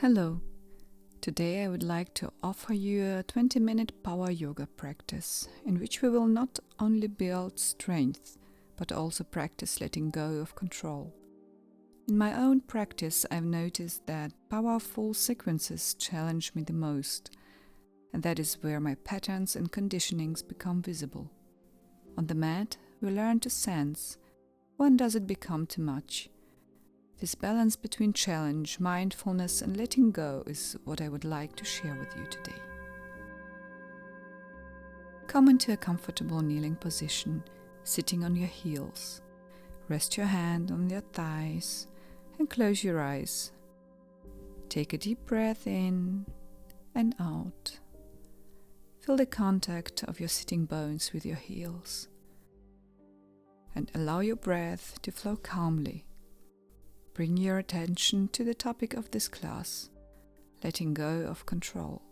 Hello. Today I would like to offer you a 20-minute power yoga practice in which we will not only build strength but also practice letting go of control. In my own practice, I've noticed that powerful sequences challenge me the most, and that is where my patterns and conditionings become visible. On the mat, we learn to sense when does it become too much. This balance between challenge, mindfulness, and letting go is what I would like to share with you today. Come into a comfortable kneeling position, sitting on your heels. Rest your hand on your thighs and close your eyes. Take a deep breath in and out. Feel the contact of your sitting bones with your heels. And allow your breath to flow calmly. Bring your attention to the topic of this class, letting go of control.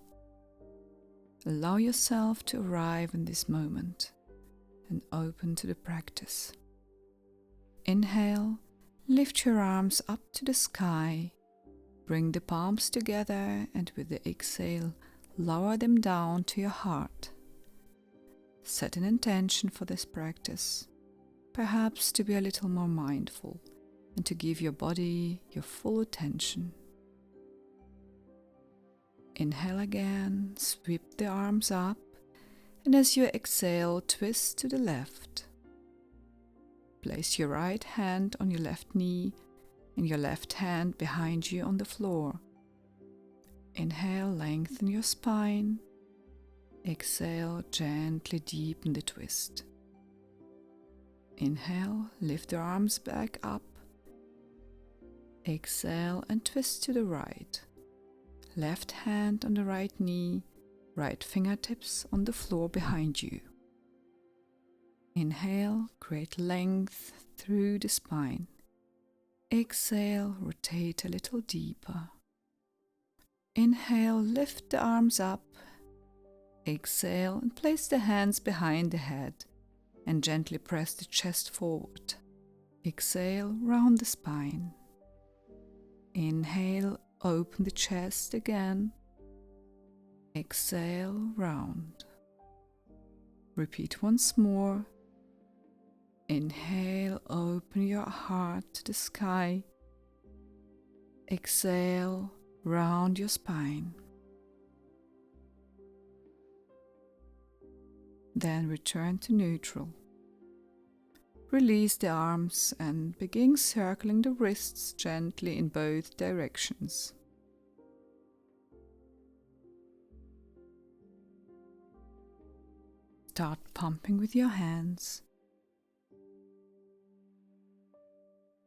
Allow yourself to arrive in this moment and open to the practice. Inhale, lift your arms up to the sky, bring the palms together, and with the exhale, lower them down to your heart. Set an intention for this practice, perhaps to be a little more mindful and to give your body your full attention. Inhale again, sweep the arms up, and as you exhale, twist to the left. Place your right hand on your left knee and your left hand behind you on the floor. Inhale, lengthen your spine. Exhale, gently deepen the twist. Inhale, lift the arms back up. Exhale and twist to the right. Left hand on the right knee, right fingertips on the floor behind you. Inhale, create length through the spine. Exhale, rotate a little deeper. Inhale, lift the arms up. Exhale and place the hands behind the head and gently press the chest forward. Exhale, round the spine. Inhale, open the chest again. Exhale, round. Repeat once more. Inhale, open your heart to the sky. Exhale, round your spine. Then return to neutral. Release the arms and begin circling the wrists gently in both directions. Start pumping with your hands.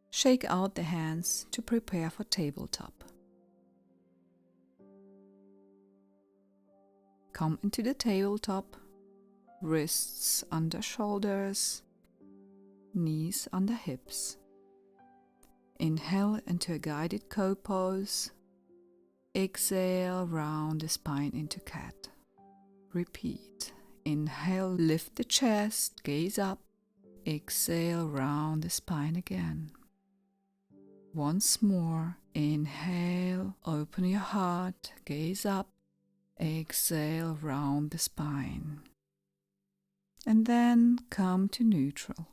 Shake out the hands to prepare for tabletop. Come into the tabletop, wrists under shoulders, knees under hips. Inhale into a guided cow pose. Exhale, round the spine into cat. Repeat. Inhale, lift the chest, gaze up. Exhale, round the spine again. Once more. Inhale, open your heart, gaze up. Exhale, round the spine. And then come to neutral.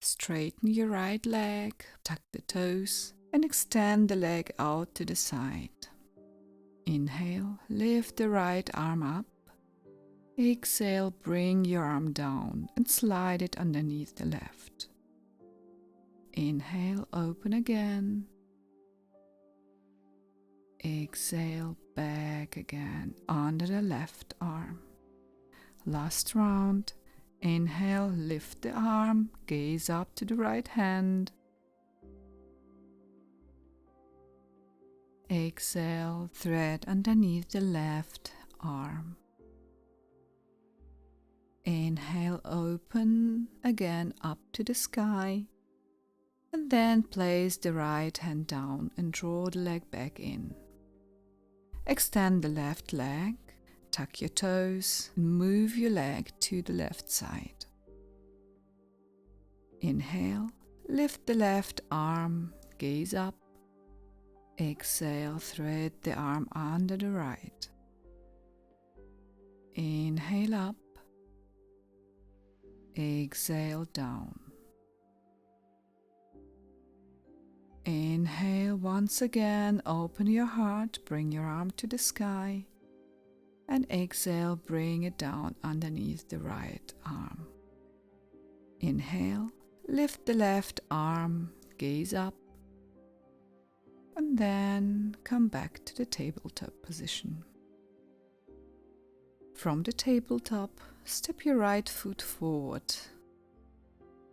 Straighten your right leg, tuck the toes, and extend the leg out to the side. Inhale, lift the right arm up. Exhale, bring your arm down and slide it underneath the left. Inhale, open again. Exhale, back again under the left arm. Last round. Inhale, lift the arm, gaze up to the right hand. Exhale, thread underneath the left arm. Inhale, open again up to the sky. And then place the right hand down and draw the leg back in. Extend the left leg. Tuck your toes and move your leg to the left side. Inhale, lift the left arm, gaze up. Exhale, thread the arm under the right. Inhale up. Exhale down. Inhale once again, open your heart, bring your arm to the sky. And exhale, bring it down underneath the right arm. Inhale, lift the left arm, gaze up. And then come back to the tabletop position. From the tabletop, step your right foot forward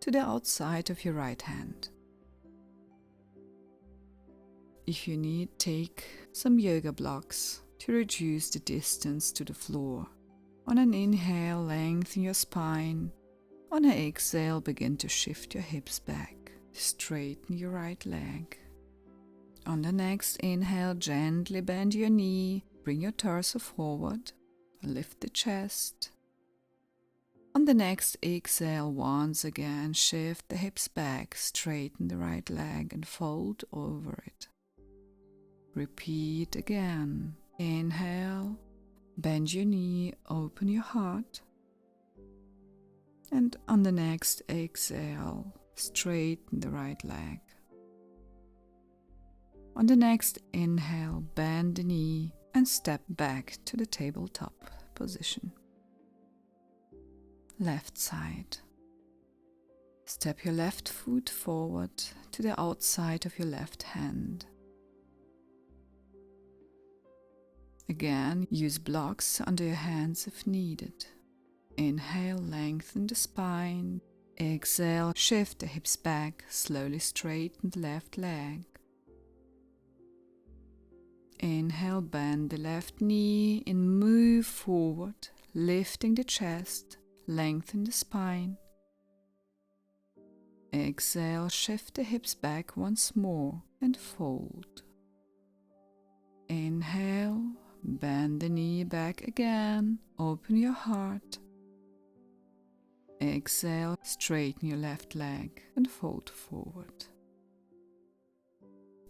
to the outside of your right hand. If you need, take some yoga blocks to reduce the distance to the floor. On an inhale, lengthen your spine. On an exhale, begin to shift your hips back. Straighten your right leg. On the next inhale, gently bend your knee, bring your torso forward, lift the chest. On the next exhale, once again, shift the hips back, straighten the right leg and fold over it. Repeat again. Inhale, bend your knee, open your heart. And on the next exhale, straighten the right leg. On the next inhale, bend the knee and step back to the tabletop position. Left side. Step your left foot forward to the outside of your left hand. Again, use blocks under your hands if needed. Inhale, lengthen the spine. Exhale, shift the hips back, slowly straighten the left leg. Inhale, bend the left knee and move forward, lifting the chest, lengthen the spine. Exhale, shift the hips back once more and fold. Inhale, bend the knee back again, open your heart. Exhale, straighten your left leg and fold forward.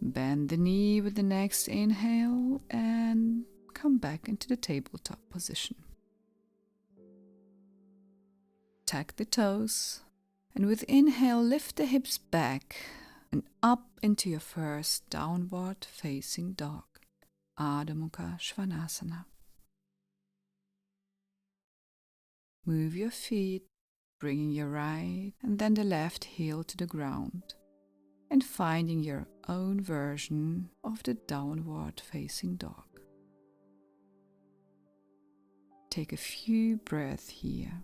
Bend the knee with the next inhale and come back into the tabletop position. Tuck the toes and with inhale lift the hips back and up into your first downward facing dog, Adho Mukha Svanasana. Move your feet, bringing your right and then the left heel to the ground and finding your own version of the downward facing dog. Take a few breaths here.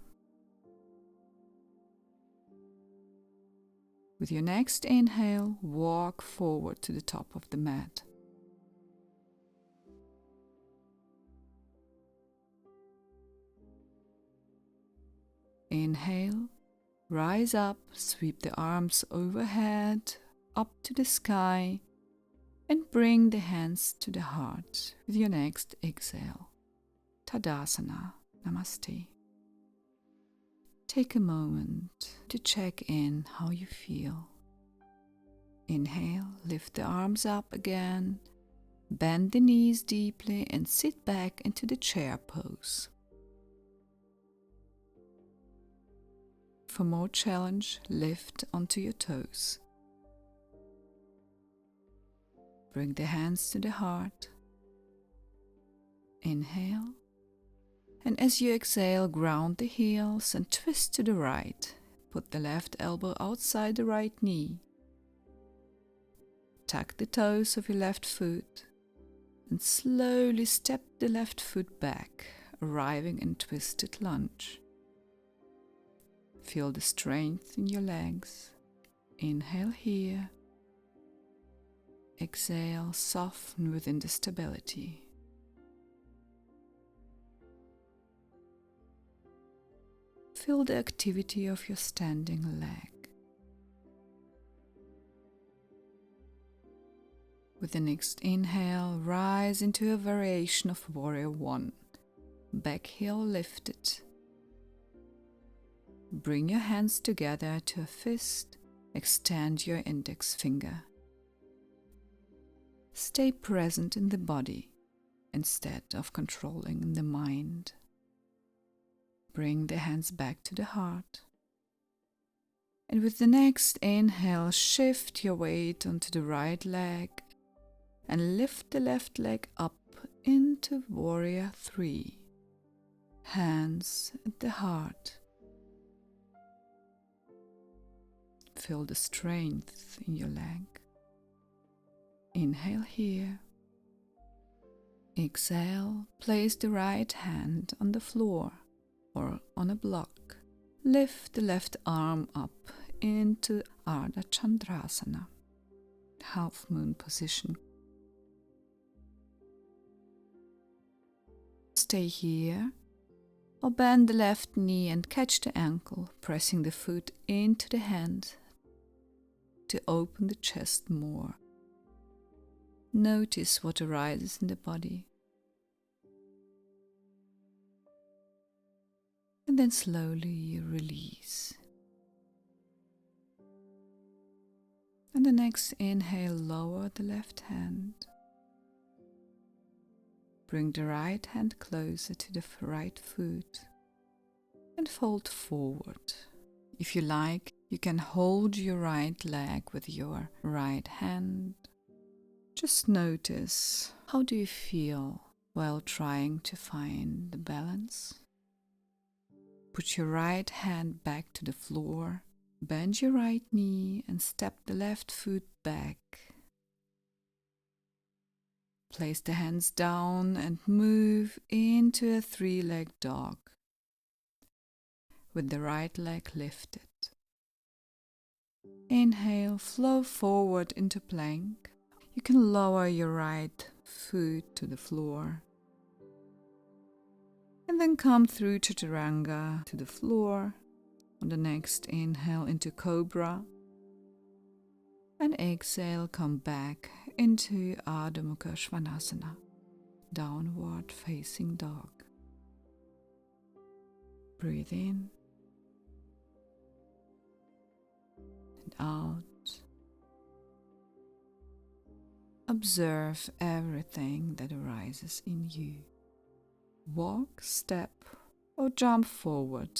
With your next inhale, walk forward to the top of the mat. Inhale, rise up, sweep the arms overhead, up to the sky, and bring the hands to the heart with your next exhale. Tadasana, Namaste. Take a moment to check in how you feel. Inhale, lift the arms up again, bend the knees deeply and sit back into the chair pose. For more challenge, lift onto your toes. Bring the hands to the heart. Inhale. And as you exhale, ground the heels and twist to the right. Put the left elbow outside the right knee. Tuck the toes of your left foot and slowly step the left foot back, arriving in twisted lunge. Feel the strength in your legs. Inhale here. Exhale, soften within the stability. Feel the activity of your standing leg. With the next inhale, rise into a variation of Warrior One. Back heel lifted. Bring your hands together to a fist. Extend your index finger. Stay present in the body instead of controlling the mind. Bring the hands back to the heart. And with the next inhale, shift your weight onto the right leg and lift the left leg up into Warrior 3. Hands at the heart. Feel the strength in your leg. Inhale here. Exhale, place the right hand on the floor or on a block. Lift the left arm up into Ardha Chandrasana, half moon position. Stay here or bend the left knee and catch the ankle, pressing the foot into the hand to open the chest more. Notice what arises in the body. And then slowly release. And the next inhale, lower the left hand. Bring the right hand closer to the right foot and fold forward. If you like, you can hold your right leg with your right hand. Just notice, how do you feel while trying to find the balance? Put your right hand back to the floor, bend your right knee and step the left foot back. Place the hands down and move into a 3-legged dog with the right leg lifted. Inhale, flow forward into plank. You can lower your right foot to the floor and then come through Chaturanga to the floor. On the next inhale into Cobra and exhale, come back into Ardha Mukha Svanasana, downward facing dog. Breathe in and out. Observe everything that arises in you. Walk, step, or jump forward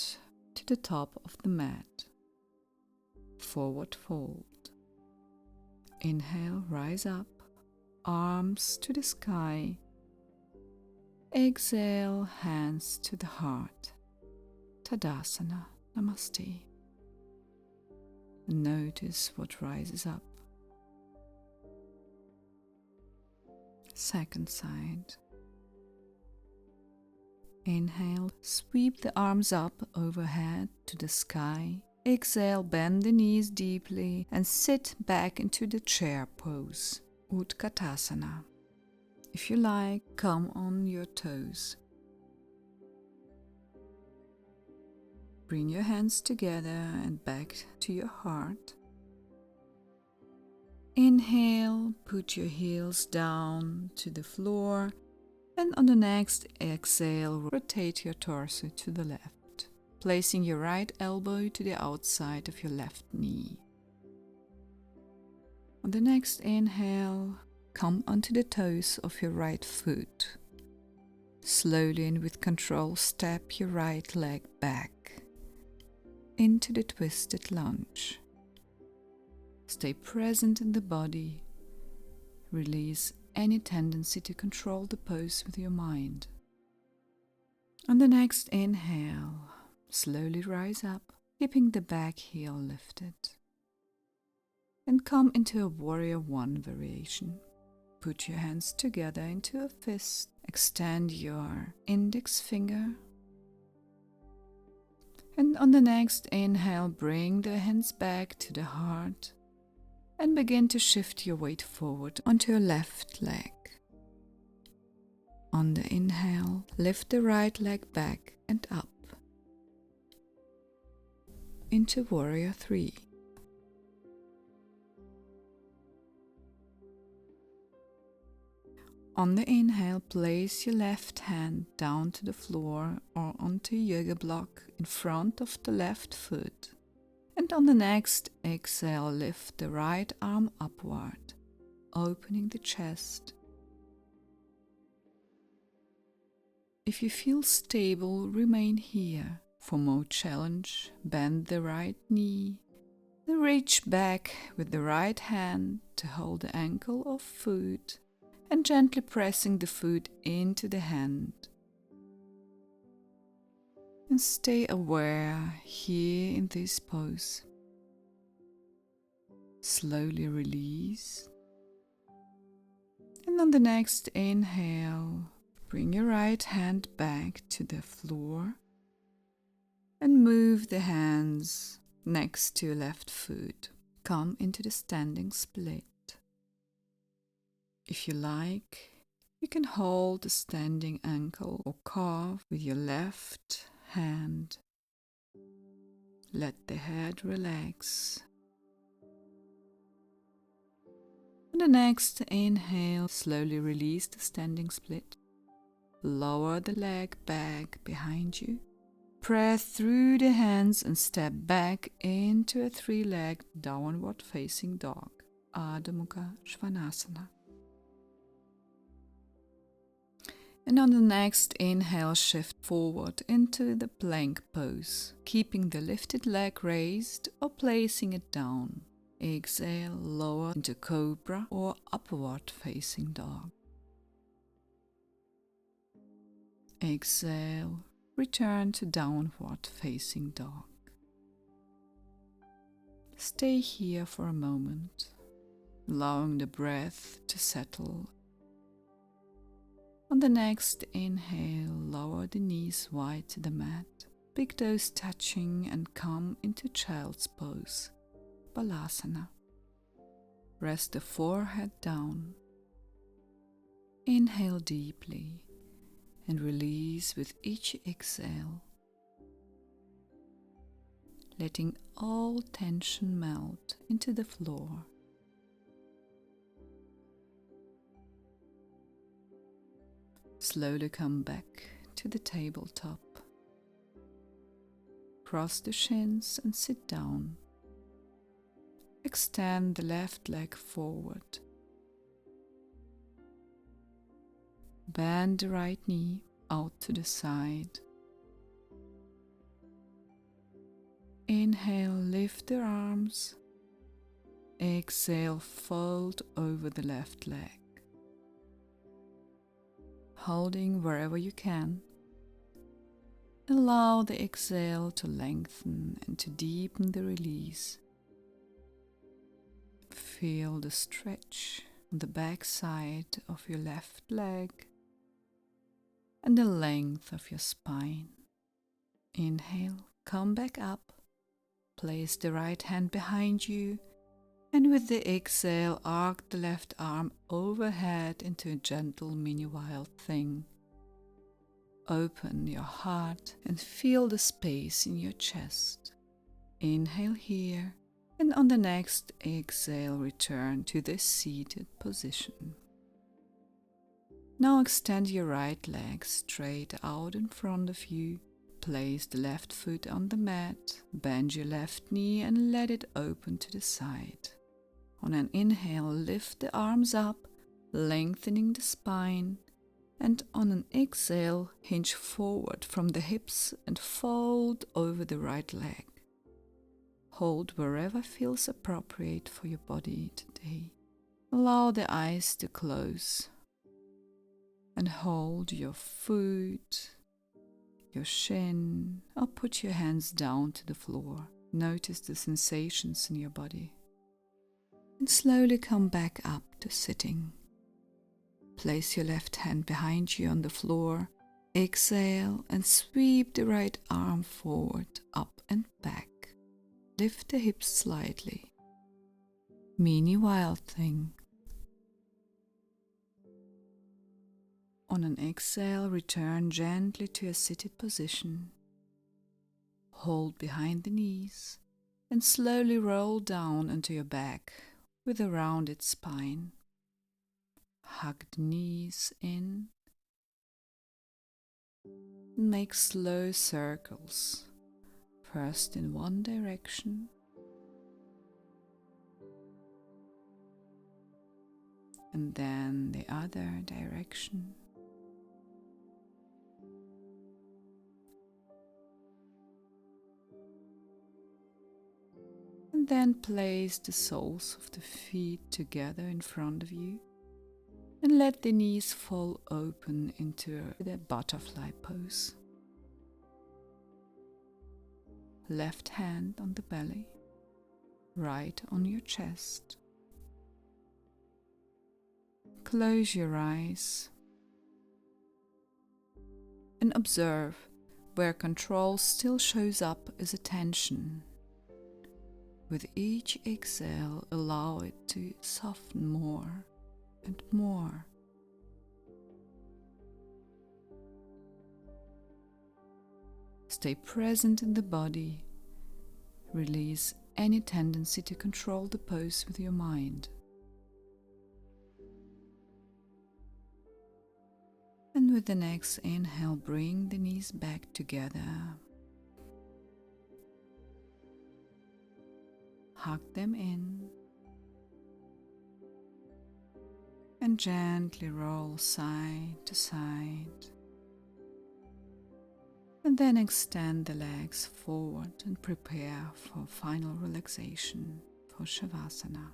to the top of the mat. Forward fold. Inhale, rise up, arms to the sky. Exhale, hands to the heart. Tadasana, Namaste. Notice what rises up. Second side. Inhale, sweep the arms up overhead to the sky. Exhale, bend the knees deeply and sit back into the chair pose, Utkatasana. If you like, come on your toes. Bring your hands together and back to your heart. Inhale, put your heels down to the floor, and on the next exhale, rotate your torso to the left, placing your right elbow to the outside of your left knee. On the next inhale, come onto the toes of your right foot. Slowly and with control, step your right leg back into the twisted lunge. Stay present in the body. Release any tendency to control the pose with your mind. On the next inhale, slowly rise up, keeping the back heel lifted. And come into a Warrior 1 variation. Put your hands together into a fist. Extend your index finger. And on the next inhale, bring the hands back to the heart and begin to shift your weight forward onto your left leg. On the inhale, lift the right leg back and up into Warrior 3. On the inhale, place your left hand down to the floor or onto a yoga block in front of the left foot. And on the next exhale, lift the right arm upward, opening the chest. If you feel stable, remain here. For more challenge, bend the right knee, then reach back with the right hand to hold the ankle of foot and gently pressing the foot into the hand. And stay aware here in this pose. Slowly release. And on the next inhale, bring your right hand back to the floor and move the hands next to your left foot. Come into the standing split. If you like, you can hold the standing ankle or calf with your left hand. Let the head relax. On the next inhale, slowly release the standing split. Lower the leg back behind you. Press through the hands and step back into a three-legged downward facing dog, Adho Mukha Svanasana. And on the next inhale, shift forward into the plank pose, keeping the lifted leg raised or placing it down. Exhale, lower into cobra or upward facing dog. Exhale, return to downward facing dog. Stay here for a moment, allowing the breath to settle. On the next inhale, lower the knees wide to the mat, big toes touching, and come into child's pose, Balasana. Rest the forehead down. Inhale deeply and release with each exhale, letting all tension melt into the floor. Slowly come back to the tabletop. Cross the shins and sit down. Extend the left leg forward. Bend the right knee out to the side. Inhale, lift the arms. Exhale, fold over the left leg. Holding wherever you can. Allow the exhale to lengthen and to deepen the release. Feel the stretch on the back side of your left leg and the length of your spine. Inhale, come back up. Place the right hand behind you, and with the exhale, arc the left arm overhead into a gentle mini wild thing. Open your heart and feel the space in your chest. Inhale here, and on the next exhale, return to the seated position. Now extend your right leg straight out in front of you. Place the left foot on the mat, bend your left knee and let it open to the side. On an inhale, lift the arms up, lengthening the spine, and on an exhale, hinge forward from the hips and fold over the right leg. Hold wherever feels appropriate for your body today. Allow the eyes to close and hold your foot, your shin, or put your hands down to the floor. Notice the sensations in your body. And slowly come back up to sitting. Place your left hand behind you on the floor. Exhale and sweep the right arm forward, up and back. Lift the hips slightly. Mini wild thing. On an exhale, return gently to a seated position. Hold behind the knees and slowly roll down onto your back with a rounded spine. Hug the knees in. Make slow circles, first in one direction and then the other direction. And then place the soles of the feet together in front of you and let the knees fall open into the butterfly pose. Left hand on the belly, right on your chest. Close your eyes and observe where control still shows up as attention. With each exhale, allow it to soften more and more. Stay present in the body. Release any tendency to control the pose with your mind. And with the next inhale, bring the knees back together. Hug them in. And gently roll side to side. And then extend the legs forward and prepare for final relaxation for Shavasana.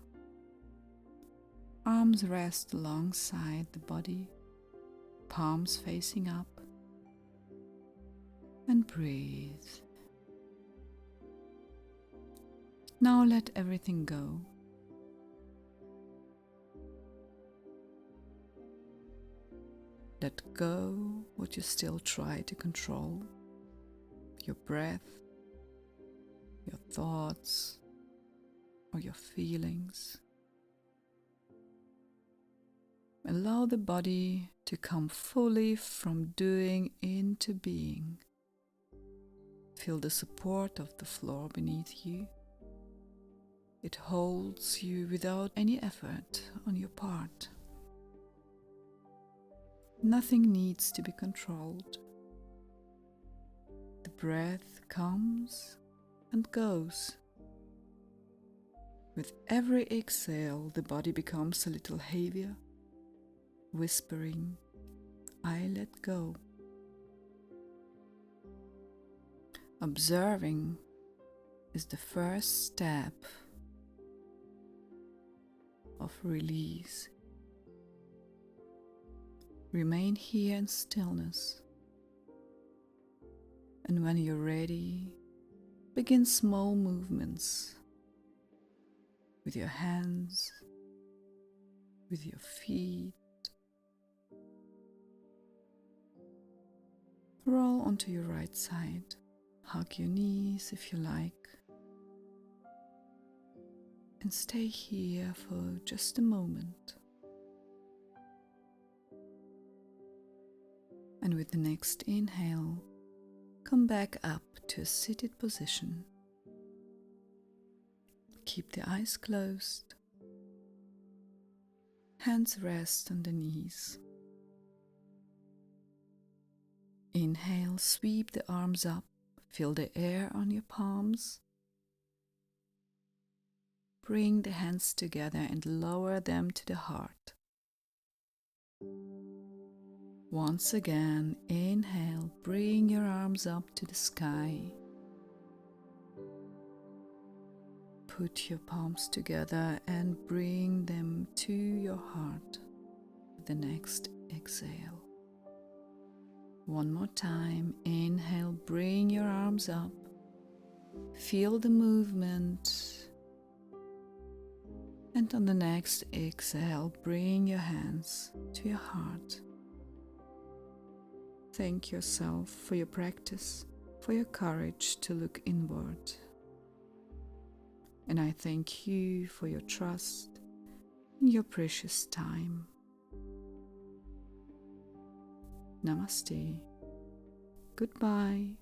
Arms rest alongside the body, palms facing up, and breathe. Now let everything go. Let go what you still try to control. Your breath, your thoughts, or your feelings. Allow the body to come fully from doing into being. Feel the support of the floor beneath you. It holds you without any effort on your part. Nothing needs to be controlled. The breath comes and goes. With every exhale, the body becomes a little heavier, whispering, "I let go." Observing is the first step of release. Remain here in stillness. And when you're ready, begin small movements with your hands, with your feet. Roll onto your right side. Hug your knees if you like. And stay here for just a moment. And with the next inhale, come back up to a seated position. Keep the eyes closed. Hands rest on the knees. Inhale, sweep the arms up. Feel the air on your palms. Bring the hands together and lower them to the heart. Once again, inhale, bring your arms up to the sky. Put your palms together and bring them to your heart with the next exhale. One more time, inhale, bring your arms up. Feel the movement. And on the next exhale, bring your hands to your heart. Thank yourself for your practice, for your courage to look inward. And I thank you for your trust and your precious time. Namaste. Goodbye.